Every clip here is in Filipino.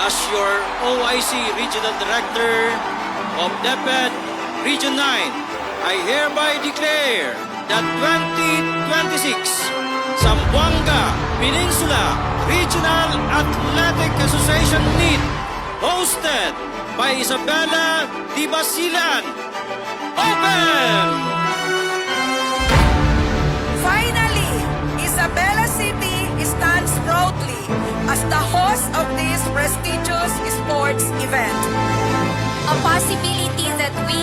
as your OIC Regional Director of DepEd Region 9, I hereby declare that 2026 Zamboanga Peninsula Regional Athletic Association Meet hosted by Isabela Di Basilan open! Finally, Isabela City stands proudly as the host of this prestigious sports event. A possibility that we,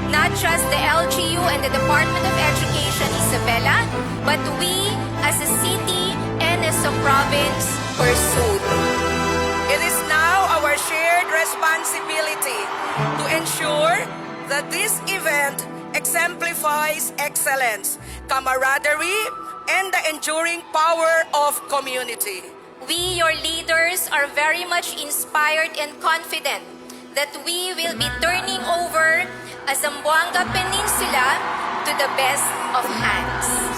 not just the LGU and the Department of Education Isabela, but we as a city and as a province pursued. It is now our shared responsibility to ensure that this event exemplifies excellence, camaraderie, and the enduring power of community. We, your leaders, are very much inspired and confident that we will be turning over a Zamboanga Peninsula to the best of hands.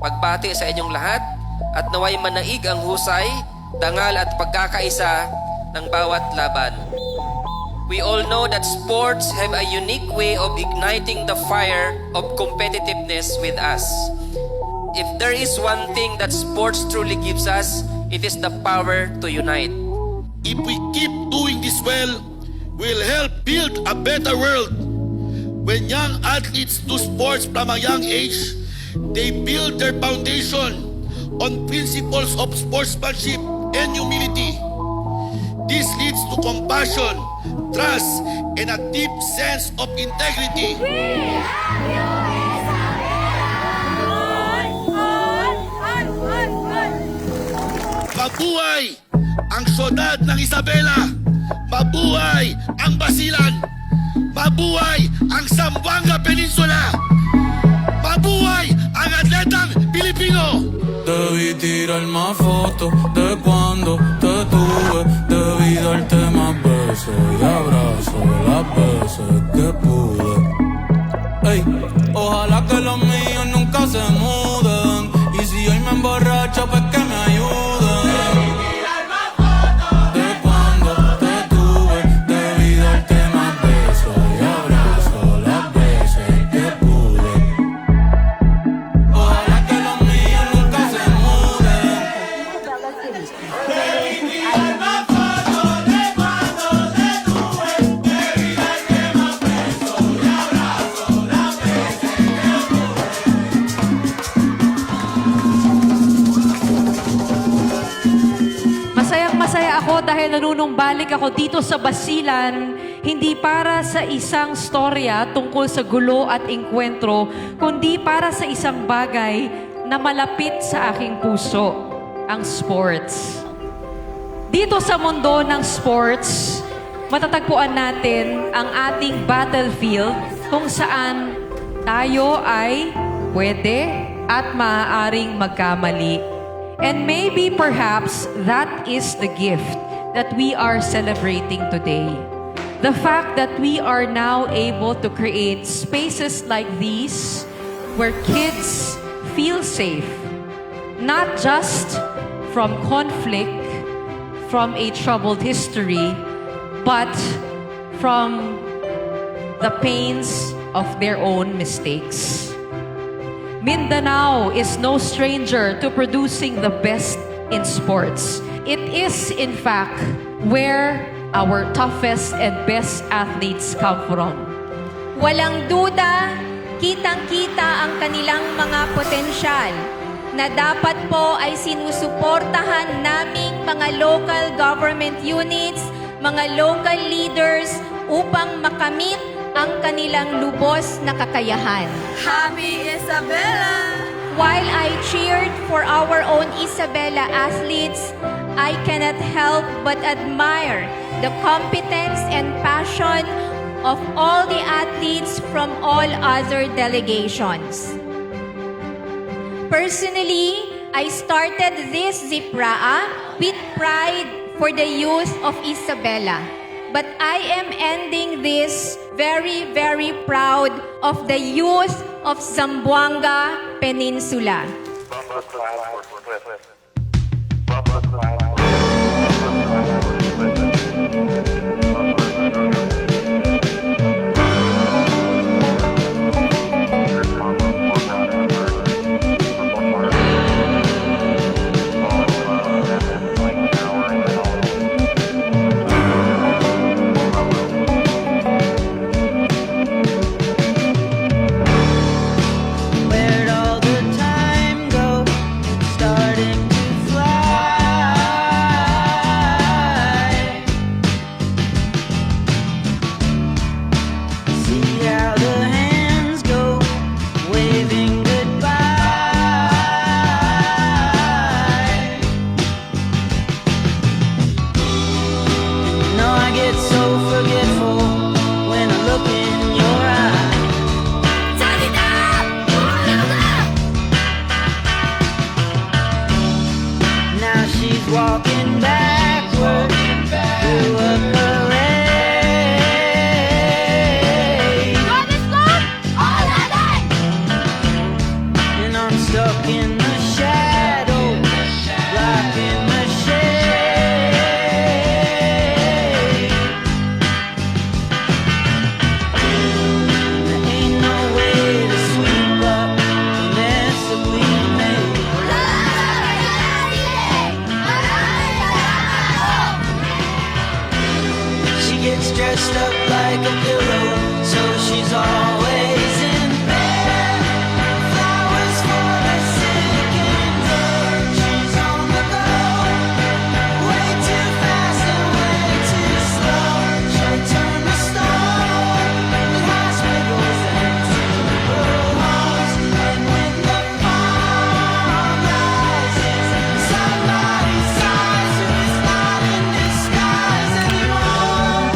Pagbati sa inyong lahat at naway manaig ang husay, dangal at pagkakaisa ng bawat laban. We all know that sports have a unique way of igniting the fire of competitiveness with us. If there is one thing that sports truly gives us, it is the power to unite. If we keep doing this well, we'll help build a better world. When young athletes do sports from a young age, they build their foundation on principles of sportsmanship and humility. This leads to compassion, trust, and a deep sense of integrity. Mabuhay ang syudad ng Isabela! Mabuhay ang Basilan! Mabuhay ang Zamboanga Peninsula! Mabuhay ang atletang Pilipino! Debí tirar más fotos de cuando te tuve. Debí darte más besos y abrazos las veces que pude. Ey, ojalá que los míos nunca se muden. Y si hoy me emborracho, pues que me ayuden. De cuando te tuve, debí darte más besos y abrazos las veces que pude. Ojalá que los míos nunca se muden. Masayang-masaya ako dahil nanunumbalik ako dito sa Basilan, hindi para sa isang storya tungkol sa gulo at engkwentro, kundi para sa isang bagay na malapit sa aking puso, ang sports. Dito sa mundo ng sports, matatagpuan natin ang ating battlefield kung saan tayo ay pwede at maaaring magkamali. And maybe perhaps that is the gift that we are celebrating today. The fact that we are now able to create spaces like these where kids feel safe, not just from conflict, from a troubled history, but from the pains of their own mistakes. Mindanao is no stranger to producing the best in sports. It is, in fact, where our toughest and best athletes come from. Walang duda, kitang-kita ang kanilang mga potensyal na dapat po ay sinusuportahan naming mga local government units, mga local leaders upang makamit ang kanilang lubos na kakayahan. Happy Isabela! While I cheered for our own Isabela athletes, I cannot help but admire the competence and passion of all the athletes from all other delegations. Personally, I started this Zipraa with pride for the youth of Isabela. But I am ending this very, very proud of the youth of Zamboanga Peninsula. Where'd all the time go? It's starting to fly. See how the hands go, waving goodbye. No, I get so forgetful when I look in your eyes. Now she's walking backward through a parade. And I'm stuck in the shadow, blocking the shade. There ain't no way to sweep up the mess that we made. She gets dressed up like a pillow, so she's always in bed. Flowers for the sick and dead. She's on the go, way too fast and way too slow. She'll turn the stone with hospitals and funeral homes. And when the farm rises, somebody sighs who's not in disguise anymore.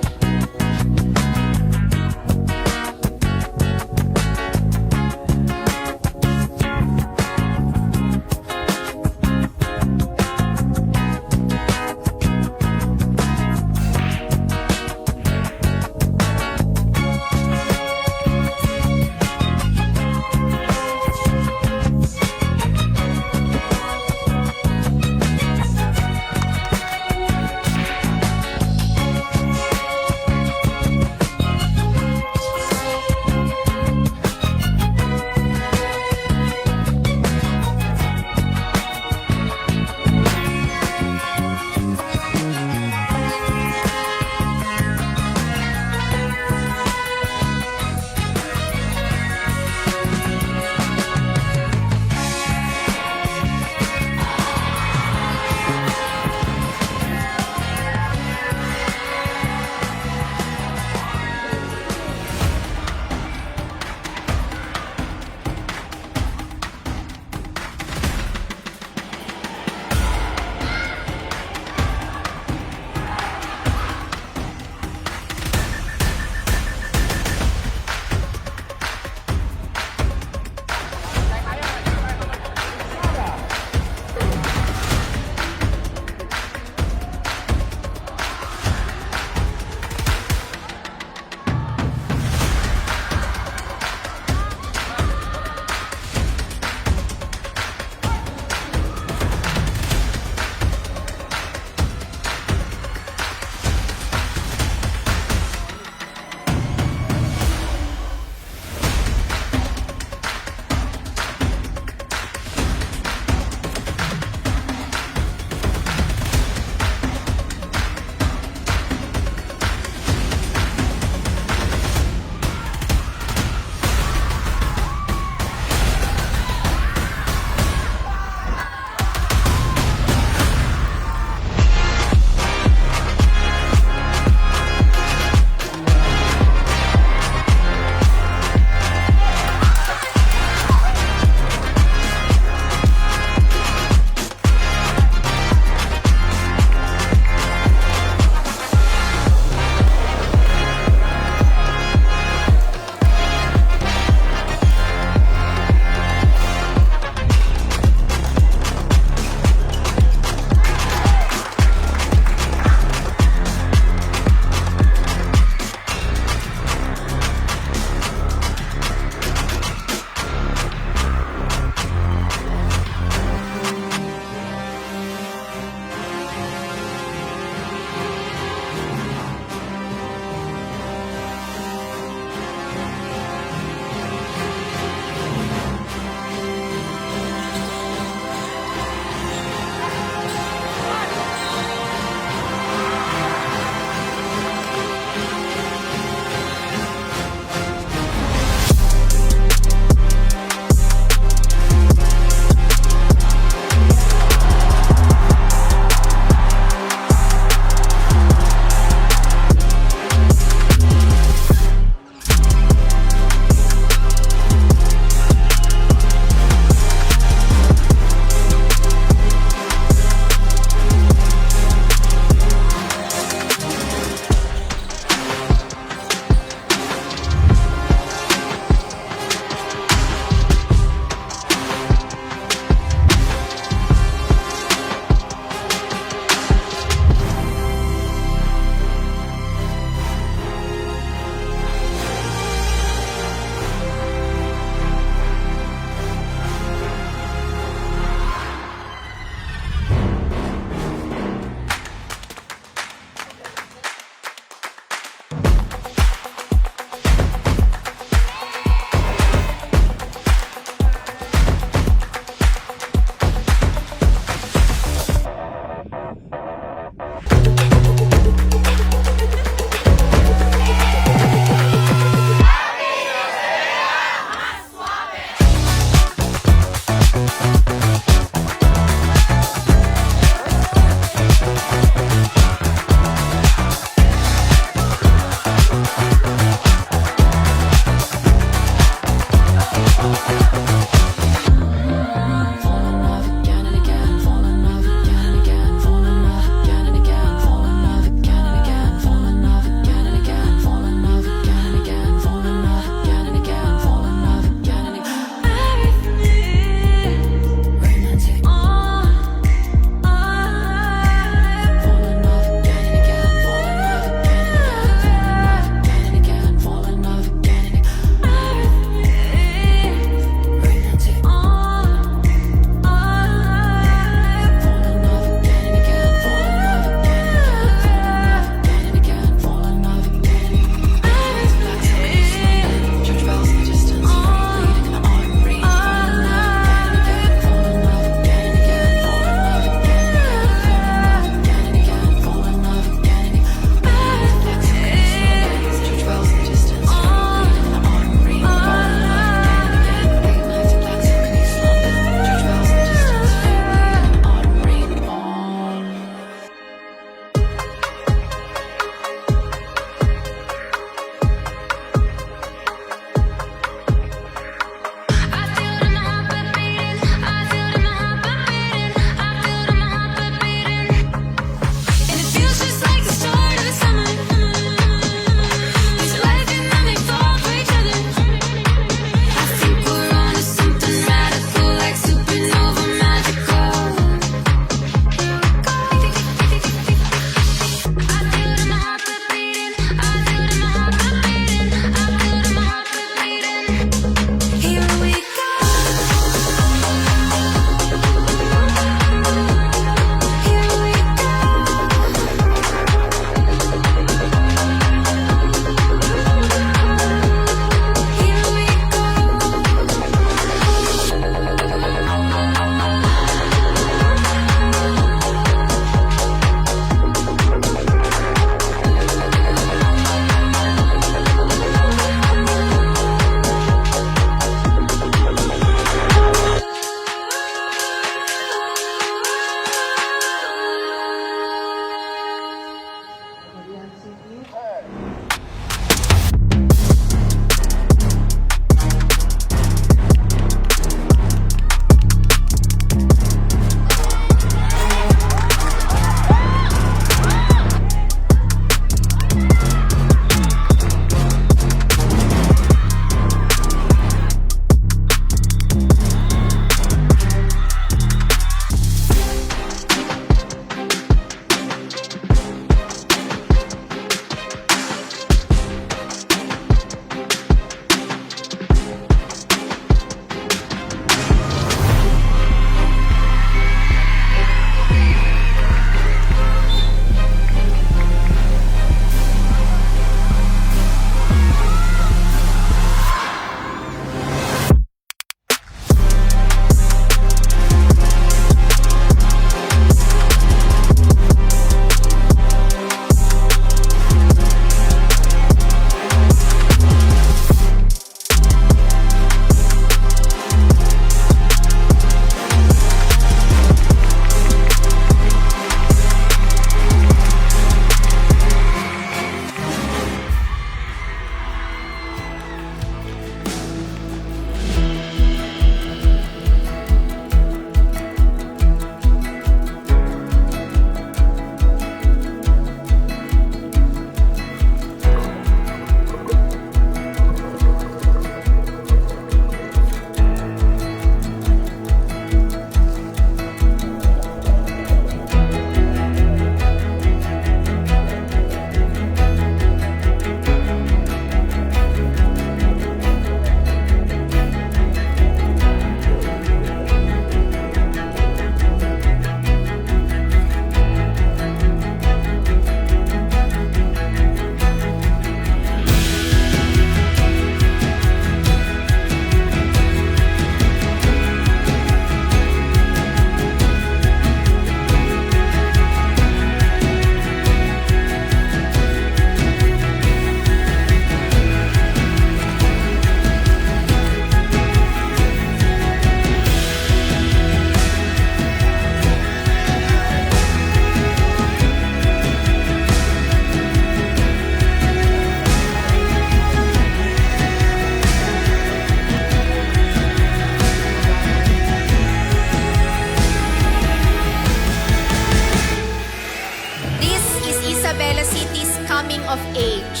City's coming of age.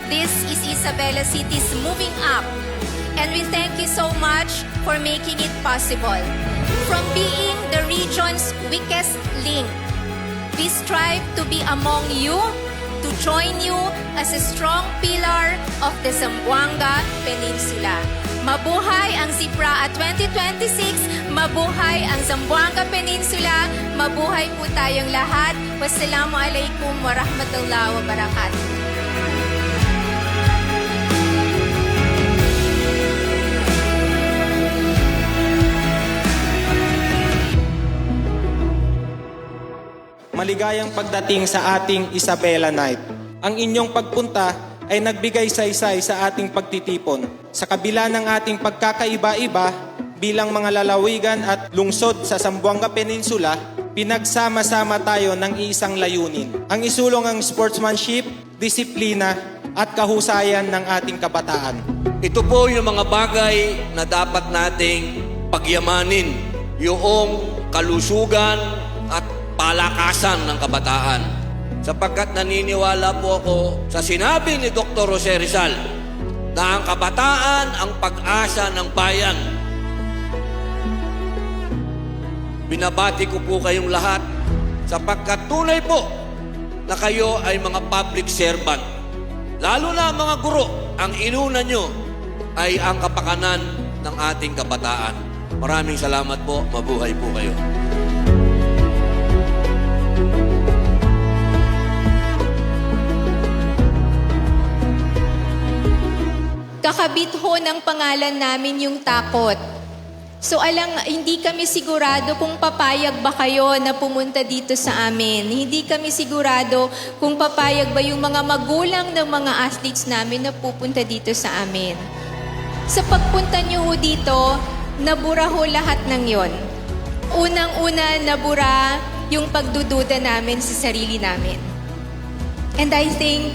This is Isabela City's moving up. And we thank you so much for making it possible. From being the region's weakest link, we strive to be among you, to join you as a strong pillar of the Zamboanga Peninsula. Mabuhay ang Zipra 2026, mabuhay ang Zamboanga Peninsula, mabuhay po tayong lahat. Wassalamualaikum warahmatullahi wabarakatuh. Maligayang pagdating sa ating Isabela Night. Ang inyong pagpunta ay nagbigay saysay sa ating pagtitipon. Sa kabila ng ating pagkakaiba-iba bilang mga lalawigan at lungsod sa Zamboanga Peninsula, pinagsama-sama tayo ng isang layunin. Ang isulong ang sportsmanship, disiplina at kahusayan ng ating kabataan. Ito po yung mga bagay na dapat nating pagyamanin, yung kalusugan at palakasan ng kabataan. Sapagkat naniniwala po ako sa sinabi ni Dr. Jose Rizal na ang kabataan ang pag-asa ng bayan. Binabati ko po kayong lahat sapagkat tunay po na kayo ay mga public servant. Lalo na mga guro, ang inuna nyo ay ang kapakanan ng ating kabataan. Maraming salamat po. Mabuhay po kayo. Kakabit ho ng pangalan namin yung takot. So hindi kami sigurado kung papayag ba kayo na pumunta dito sa amin. Hindi kami sigurado kung papayag ba yung mga magulang ng mga athletes namin na pupunta dito sa amin. Sa pagpunta nyo ho dito, nabura ho lahat ng yon. Unang-una, nabura yung pagdududa namin sa sarili namin. And I think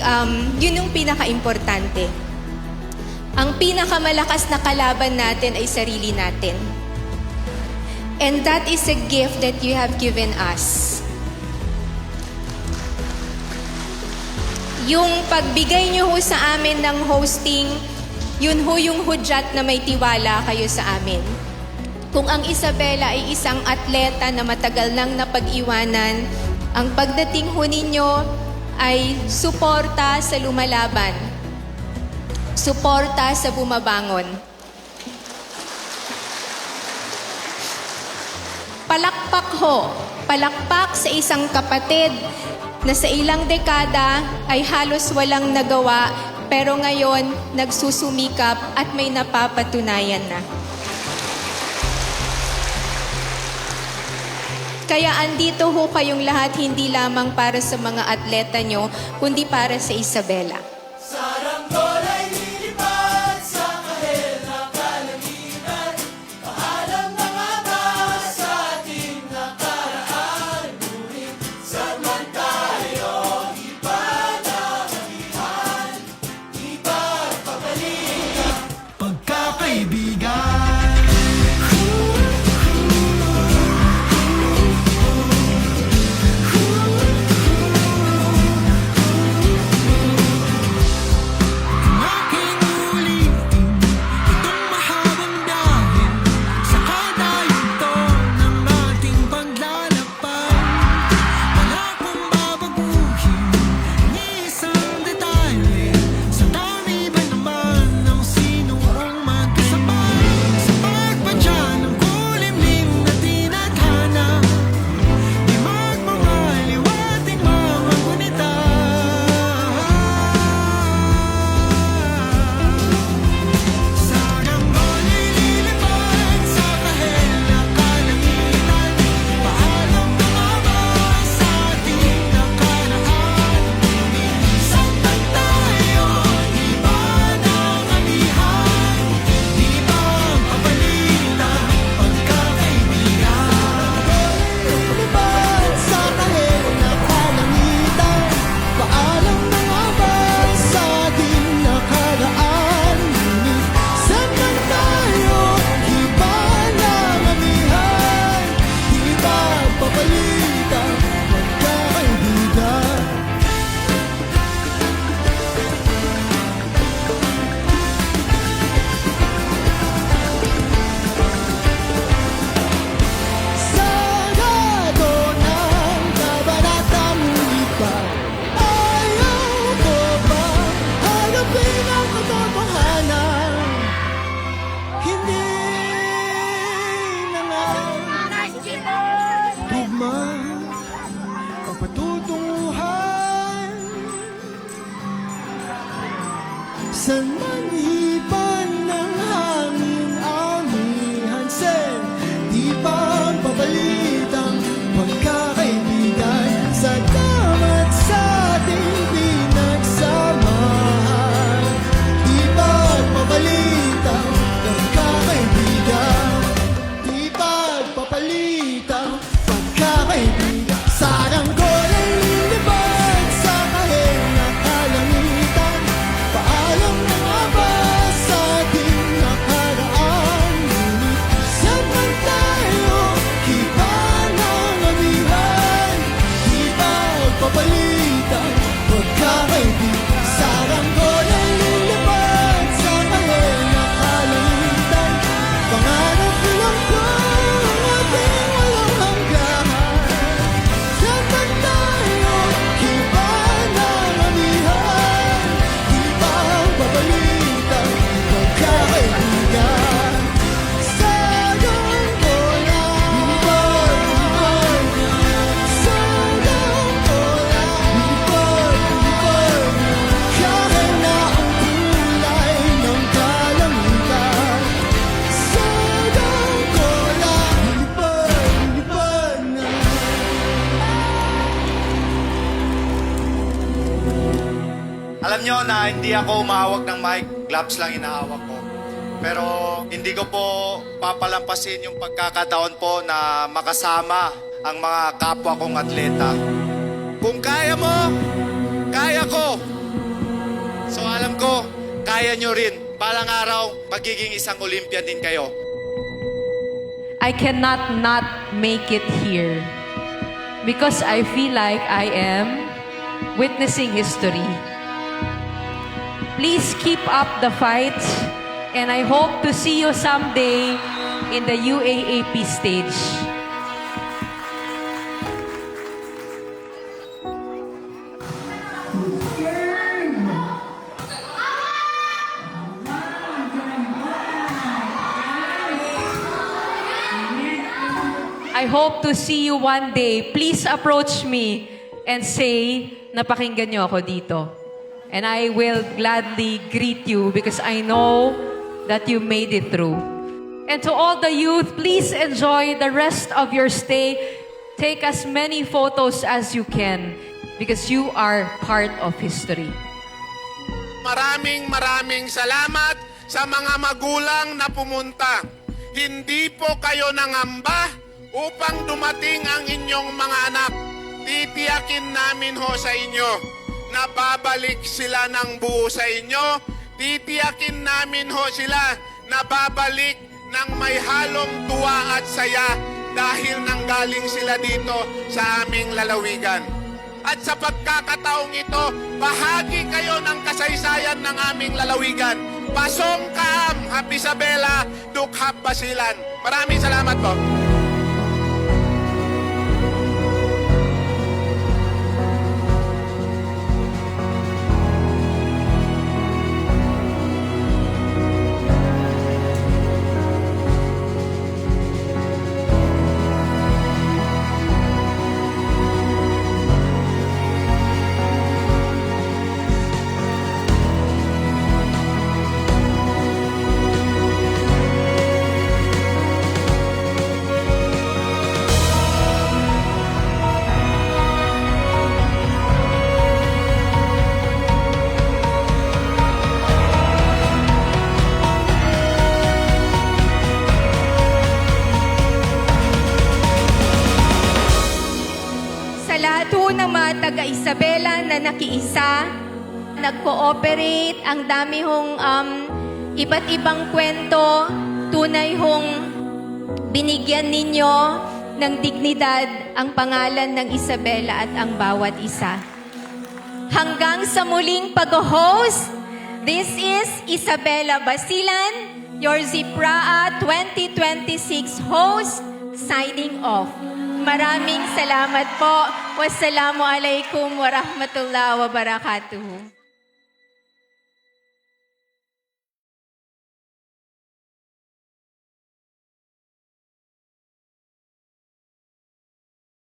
yun yung pinaka-importante. Ang pinakamalakas na kalaban natin ay sarili natin. And that is a gift that you have given us. Yung pagbigay nyo ho sa amin ng hosting, yun ho yung hudyat na may tiwala kayo sa amin. Kung ang Isabela ay isang atleta na matagal nang napag-iwanan, ang pagdating ho ninyo ay suporta sa lumalaban. Suporta sa bumabangon. Palakpak ho. Palakpak sa isang kapatid na sa ilang dekada ay halos walang nagawa pero ngayon nagsusumikap at may napapatunayan na. Kaya andito ho kayong lahat hindi lamang para sa mga atleta nyo, kundi para sa Isabela. patutunguhan. San man iban ng hangin amihan sen, di ba papalitang pagkakaibigan sa damat sa ating pinagsamahan. Di ba papalitang pagkakaibigan, di ba papalitang pagkakaibigan. Sarang ko ay lilibag sa kahit na kalangitan. Paalam na nga ba sa ating nakaraan? Ngunit saan man tayo, iba ng amihan. Di ba papalitan pagkakaibigan? Sarang ko ay lilibag sa kahit na kalangitan. Pangarap lang ko ang ating walang hanggan. Saan man tayo, iba ng amihan. Di ba babalitan pagkakaibigan? Sayang ko lang, lipad, sayang ko lang, lipad, kahit na ang kulay ng kalangitan. Sayang ko lang, lipad na. Alam nyo na hindi ako umahawak ng mic, gloves lang inahawak ko. Pero hindi ko po papalampasin yung pagkakataon po na makasama ang mga kapwa kong atleta. Kung kaya mo, kaya ko. So alam ko, kaya nyo rin. Balang araw, magiging isang Olympian din kayo. I cannot not make it here because I feel like I am witnessing history. Please keep up the fight, and I hope to see you someday in the UAAP stage. I hope to see you one day. Please approach me and say, napakinggan niyo ako dito. And I will gladly greet you because I know that you made it through. And to all the youth, please enjoy the rest of your stay. Take as many photos as you can because you are part of history. Maraming salamat sa mga magulang na pumunta. Hindi po kayo nangamba upang dumating ang inyong mga anak. Titiyakin namin ho sa inyo na babalik sila ng buo sa inyo. Titiyakin namin ho sila na babalik ng may halong tuwa at saya dahil nanggaling sila dito sa aming lalawigan. At sa pagkakataong ito, bahagi kayo ng kasaysayan ng aming lalawigan. Pasong Kaam, Hap Isabela, Dukhap Basilan. Maraming salamat po. Sa lahat ho ng mga taga-Isabela na nakiisa, nag-cooperate, ang dami hong iba't ibang kwento, tunay hong binigyan ninyo ng dignidad ang pangalan ng Isabela at ang bawat isa. Hanggang sa muling pag-host, this is Isabela Basilan, your Zipraa 2026 host, signing off. Maraming salamat po. Wassalamualaikum warahmatullahi wabarakatuh.